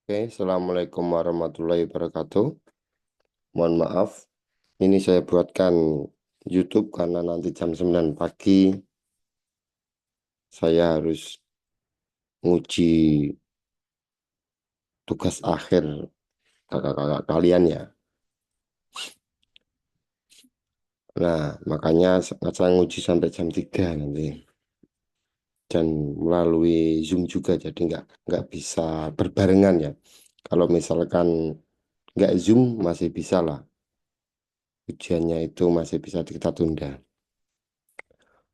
Oke, Assalamualaikum warahmatullahi wabarakatuh. Mohon maaf, ini saya buatkan YouTube karena nanti jam 9 pagi saya harus nguji tugas akhir kakak-kakak kalian ya. Nah, makanya saya nguji sampai jam 3 nanti. Dan melalui Zoom juga, jadi nggak bisa berbarengan ya. Kalau misalkan nggak Zoom masih bisa lah. Ujiannya itu masih bisa kita tunda.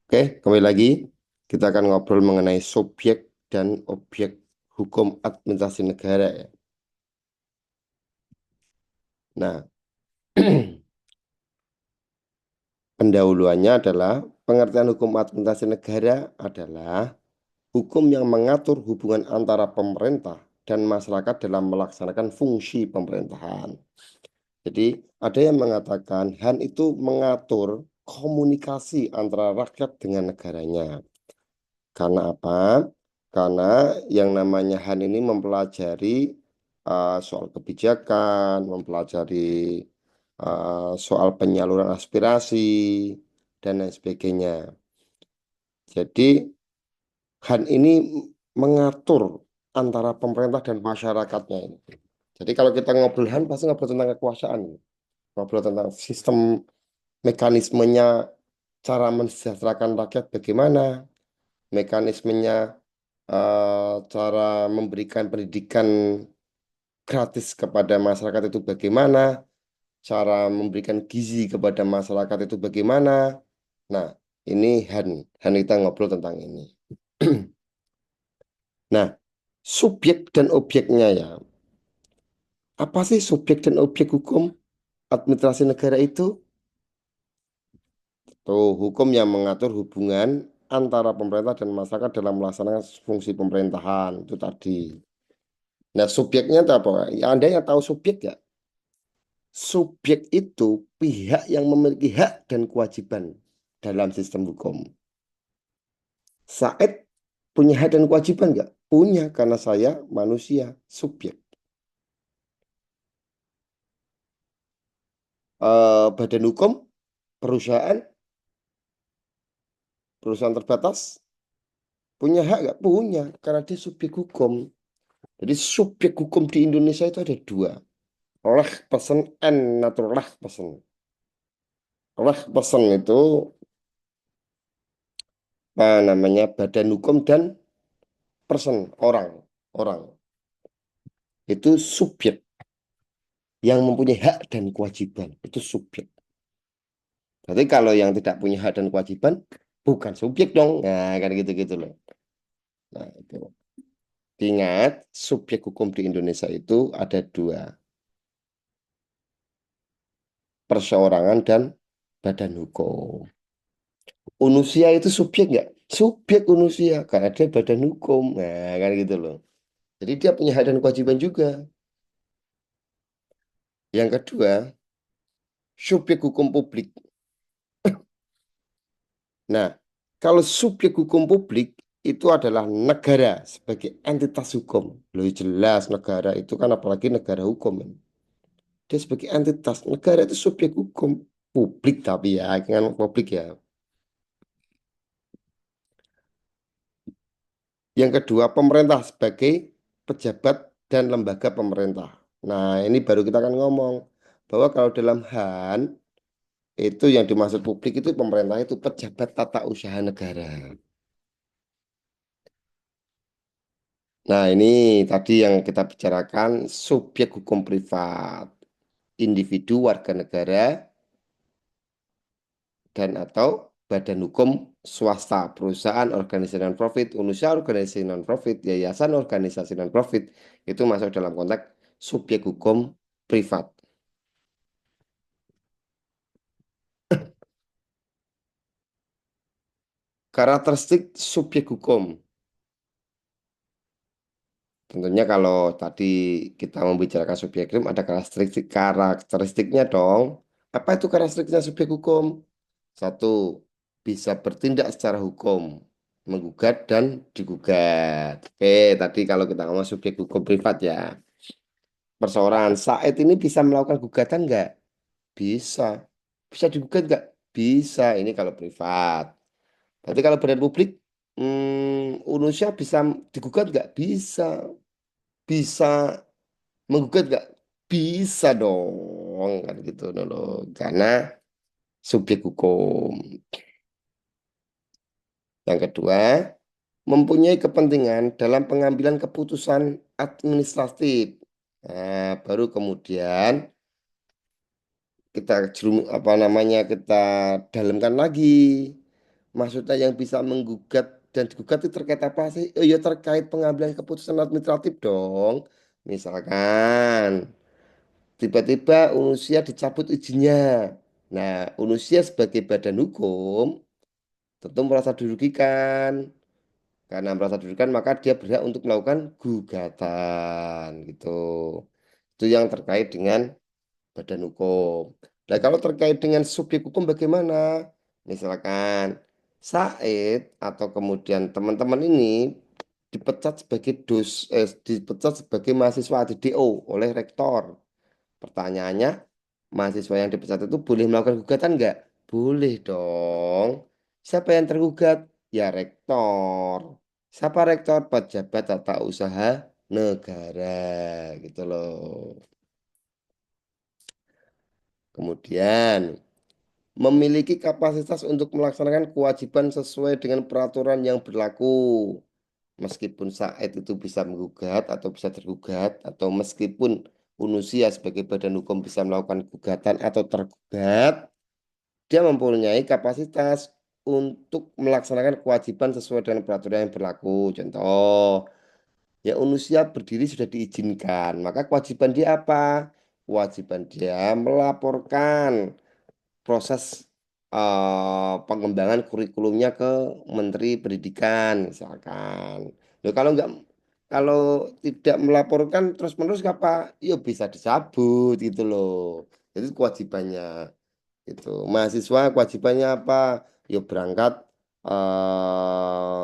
Oke, kembali lagi. Kita akan ngobrol mengenai subjek dan objek hukum administrasi negara ya. Nah, pendahuluannya adalah pengertian hukum administrasi negara adalah hukum yang mengatur hubungan antara pemerintah dan masyarakat dalam melaksanakan fungsi pemerintahan. Jadi, ada yang mengatakan HAN itu mengatur komunikasi antara rakyat dengan negaranya. Karena apa? Karena yang namanya HAN ini mempelajari soal kebijakan, mempelajari soal penyaluran aspirasi, dan lain sebagainya. Jadi HAN ini mengatur antara pemerintah dan masyarakatnya ini. Jadi kalau kita ngobrol HAN pasti ngobrol tentang kekuasaan, ngobrol tentang sistem mekanismenya, cara mensejahterakan rakyat bagaimana, mekanismenya cara memberikan pendidikan gratis kepada masyarakat itu bagaimana, cara memberikan gizi kepada masyarakat itu bagaimana. Nah, ini Han. Han kita ngobrol tentang ini. Nah, subjek dan objeknya ya. Apa sih subjek dan objek hukum administrasi negara itu? Tuh, hukum yang mengatur hubungan antara pemerintah dan masyarakat dalam melaksanakan fungsi pemerintahan itu tadi. Nah, subjeknya itu apa? Ya, Anda yang tahu subjek ya? Subjek itu pihak yang memiliki hak dan kewajiban dalam sistem hukum. Said punya hak dan kewajiban nggak? Punya, karena saya manusia, subjek. Badan hukum, perusahaan, perusahaan terbatas, punya hak nggak? Punya, karena dia subjek hukum. Jadi subjek hukum di Indonesia itu ada dua. Person and natural person. Person itu apa namanya, badan hukum, dan person, orang. Orang. Itu subjek yang mempunyai hak dan kewajiban. Itu subjek. Berarti kalau yang tidak punya hak dan kewajiban, bukan subjek dong. Nah, kan gitu-gitu loh. Nah, itu. Ingat, subjek hukum di Indonesia itu ada dua. Perseorangan dan badan hukum. Unusia itu subjek nggak? Subjek unusia. Karena dia badan hukum. Nah, kan gitu loh. Jadi dia punya hak dan kewajiban juga. Yang kedua, subjek hukum publik. Nah, kalau subjek hukum publik itu adalah negara sebagai entitas hukum. Loh jelas negara itu kan apalagi negara hukum. Dia sebagai entitas. Negara itu subjek hukum. Publik tapi ya, kan publik ya. Yang kedua, pemerintah sebagai pejabat dan lembaga pemerintah. Nah, ini baru kita akan ngomong bahwa kalau dalam HAN itu yang dimaksud publik itu pemerintah itu pejabat tata usaha negara. Nah, ini tadi yang kita bicarakan subjek hukum privat, individu, warga negara, dan atau badan hukum swasta, perusahaan, organisasi non-profit, usaha organisasi non-profit, yayasan organisasi non-profit, itu masuk dalam konteks subjek hukum privat. Karakteristik subjek hukum. Tentunya kalau tadi kita membicarakan subjek hukum ada karakteristiknya dong. Apa itu karakteristiknya subjek hukum? Satu, bisa bertindak secara hukum, menggugat dan digugat. Oke, tadi kalau kita ngomong subjek hukum privat ya. perseorangan. Said ini bisa melakukan gugatan nggak? Bisa. Bisa digugat nggak? Bisa. Ini kalau privat. Berarti kalau badan publik, Indonesia bisa digugat nggak? Bisa. Bisa menggugat nggak? Bisa dong. Kan gitu loh. Karena subjek hukum. Yang kedua, mempunyai kepentingan dalam pengambilan keputusan administratif. Nah, baru kemudian kita apa namanya kita dalamkan lagi. Maksudnya yang bisa menggugat dan digugat itu terkait apa sih? Oh ya terkait pengambilan keputusan administratif dong. Misalkan tiba-tiba Unusia dicabut izinnya. Nah, Unusia sebagai badan hukum tentu merasa dirugikan. Karena merasa dirugikan maka dia berhak untuk melakukan gugatan gitu. Itu yang terkait dengan badan hukum. Nah, kalau terkait dengan subjek hukum bagaimana? Misalkan Said atau kemudian teman-teman ini dipecat sebagai mahasiswa di DO oleh rektor. Pertanyaannya, mahasiswa yang dipecat itu boleh melakukan gugatan nggak? Boleh dong. Siapa yang tergugat? Ya rektor. Siapa rektor? Pejabat tata usaha negara gitu loh. Kemudian memiliki kapasitas untuk melaksanakan kewajiban sesuai dengan peraturan yang berlaku. Meskipun Said itu bisa menggugat atau bisa tergugat, atau meskipun Unusia sebagai badan hukum bisa melakukan gugatan atau tergugat, dia mempunyai kapasitas untuk melaksanakan kewajiban sesuai dengan peraturan yang berlaku. Contoh, ya Unusia berdiri sudah diizinkan, maka kewajiban dia apa? Kewajiban dia melaporkan proses pengembangan kurikulumnya ke Menteri Pendidikan misalkan. Loh, kalau tidak melaporkan terus-menerus apa? Ya bisa dicabut gitu loh. Jadi kewajibannya itu. Mahasiswa kewajibannya apa? Ya berangkat eh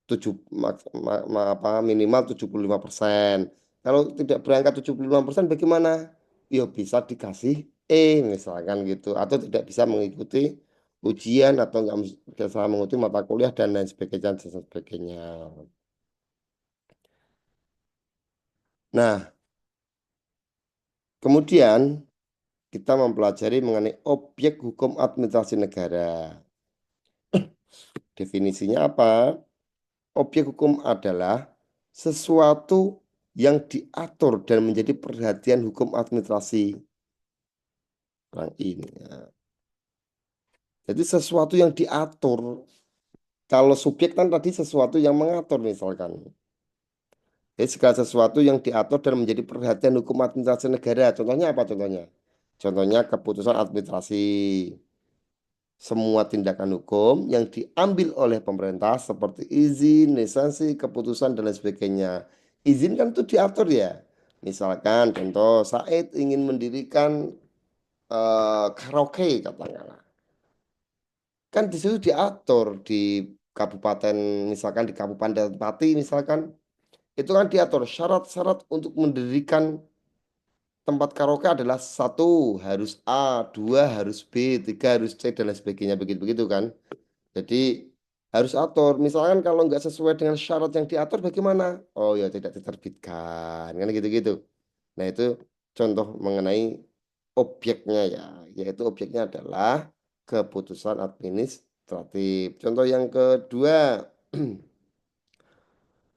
tujuh apa minimal 75%. Kalau tidak berangkat 75% bagaimana? Ya bisa dikasih misalkan gitu atau tidak bisa mengikuti ujian atau nggak bisa mengikuti mata kuliah dan lain sebagainya dan sebagainya. Nah, kemudian kita mempelajari mengenai objek hukum administrasi negara. Definisinya apa? Objek hukum adalah sesuatu yang diatur dan menjadi perhatian hukum administrasi orang ini. Ya. Jadi sesuatu yang diatur. Kalau subjek kan tadi sesuatu yang mengatur misalkan. Jadi segala sesuatu yang diatur dan menjadi perhatian hukum administrasi negara. Contohnya apa contohnya? Contohnya keputusan administrasi. Semua tindakan hukum yang diambil oleh pemerintah seperti izin, lisensi, keputusan, dan lain sebagainya. Izin kan itu diatur ya. Misalkan contoh Said ingin mendirikan karaoke katakanlah. Kan di situ diatur di kabupaten, misalkan di Kabupaten Pati misalkan, itu kan diatur syarat-syarat untuk mendirikan tempat karaoke adalah satu harus A, dua harus B, tiga harus C dan lain sebagainya begitu-begitu kan. Jadi harus atur. Misalkan kalau nggak sesuai dengan syarat yang diatur bagaimana? Oh ya tidak diterbitkan kan gitu-gitu. Nah itu contoh mengenai objeknya ya, yaitu objeknya adalah keputusan administratif. Contoh yang kedua,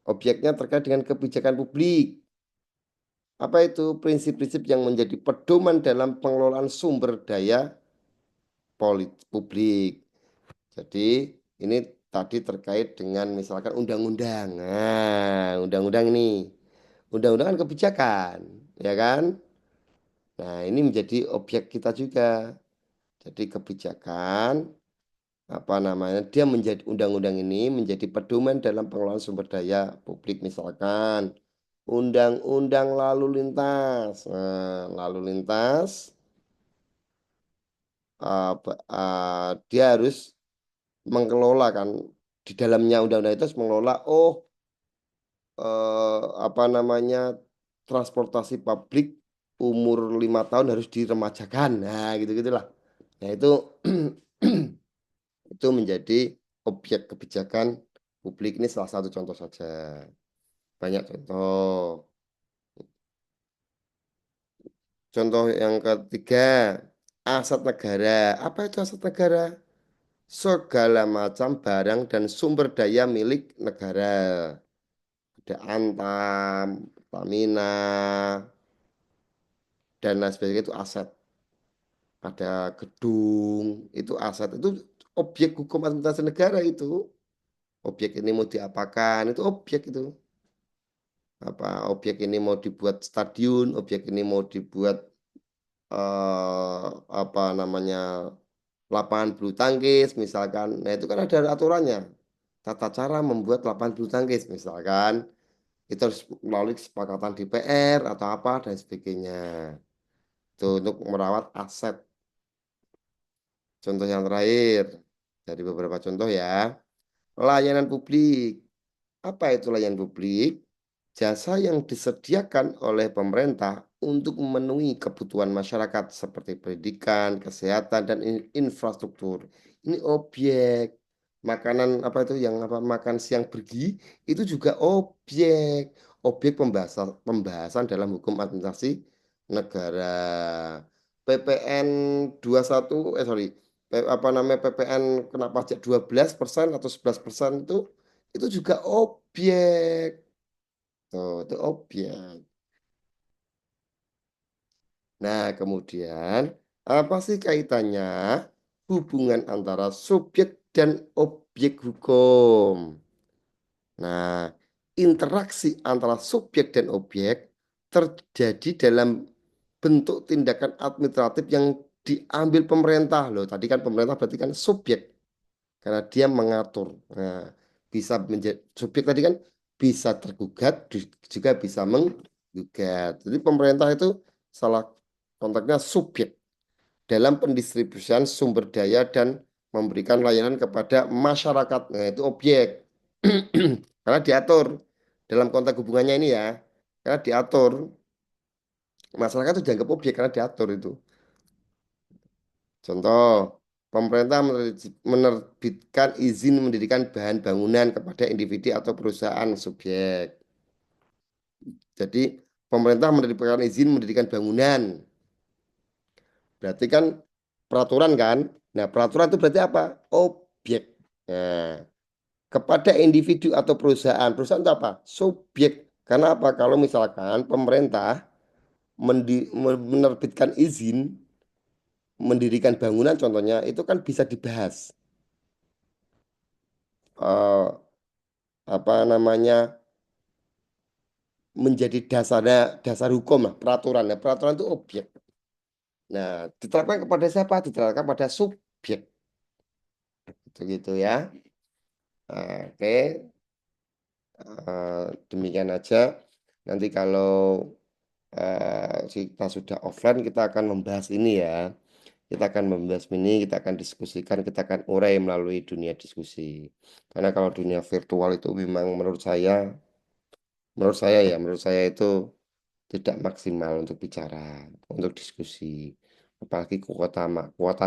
objeknya terkait dengan kebijakan publik. Apa itu prinsip-prinsip yang menjadi pedoman dalam pengelolaan sumber daya publik. Jadi ini tadi terkait dengan misalkan undang-undang. Nah, undang-undang ini. Undang-undang kan kebijakan, ya kan? Nah, ini menjadi objek kita juga. Jadi kebijakan apa namanya dia menjadi undang-undang ini menjadi pedoman dalam pengelolaan sumber daya publik misalkan undang-undang lalu lintas. Nah, lalu lintas dia harus mengelola kan di dalamnya undang-undang itu harus mengelola apa namanya transportasi publik umur 5 tahun harus diremajakan. Nah, gitu-gitulah. Nah, itu itu menjadi objek kebijakan publik. Ini salah satu contoh saja. Banyak contoh. Contoh yang ketiga, aset negara. Apa itu aset negara? Segala macam barang dan sumber daya milik negara. Ada Antam, Pertamina, dan lain sebagainya itu aset. Ada gedung, itu aset. Itu objek hukum administrasi negara itu. Objek ini mau diapakan, itu objek itu. Apa objek ini mau dibuat stadion, objek ini mau dibuat apa namanya lapangan bulu tangkis misalkan. Nah, itu kan ada aturannya. Tata cara membuat lapangan bulu tangkis misalkan itu harus melalui kesepakatan DPR atau apa dan sebagainya. Itu untuk merawat aset. Contoh yang terakhir dari beberapa contoh ya. Layanan publik. Apa itu layanan publik? Jasa yang disediakan oleh pemerintah untuk memenuhi kebutuhan masyarakat seperti pendidikan, kesehatan, dan infrastruktur. Ini objek. Makanan apa itu yang apa makan siang bergizi itu juga objek. Objek pembahasan dalam hukum administrasi negara. PPN 21 sorry. Apa namanya PPN kena pajak 12% atau 11% itu juga objek. Tuh, itu objek. Nah, kemudian apa sih kaitannya hubungan antara subjek dan objek hukum? Nah, interaksi antara subjek dan objek terjadi dalam bentuk tindakan administratif yang diambil pemerintah. Loh, tadi kan pemerintah berarti kan subjek karena dia mengatur. Nah, bisa menjadi subjek tadi kan bisa tergugat juga bisa menggugat. Jadi pemerintah itu salah konteksnya subjek dalam pendistribusian sumber daya dan memberikan layanan kepada masyarakat. Nah, itu objek. Karena diatur dalam konteks hubungannya ini ya. Karena diatur masyarakat itu dianggap objek karena diatur itu. Contoh, pemerintah menerbitkan izin mendirikan bahan bangunan kepada individu atau perusahaan subjek. Jadi, pemerintah menerbitkan izin mendirikan bangunan. Berarti kan peraturan kan? Nah, peraturan itu berarti apa? Objek. Nah, kepada individu atau perusahaan. Perusahaan itu apa? Subjek. Karena apa? Kalau misalkan pemerintah menerbitkan izin mendirikan bangunan contohnya, itu kan bisa dibahas. Eh, apa namanya menjadi dasar hukum lah peraturan. Nah, peraturan itu objek. Nah, diterapkan kepada siapa? Diterapkan pada subjek. Gitu ya. Nah, oke. Demikian aja. Nanti kalau kita sudah offline, kita akan membahas ini ya. Kita akan membahas ini, kita akan diskusikan, kita akan urai melalui dunia diskusi. Karena kalau dunia virtual itu memang menurut saya itu tidak maksimal untuk bicara, untuk diskusi. Apalagi kuota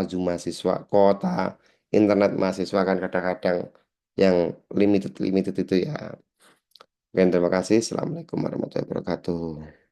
Zoom mahasiswa, kuota internet mahasiswa kan kadang-kadang yang limited limited itu ya. Oke, terima kasih. Assalamualaikum warahmatullahi wabarakatuh.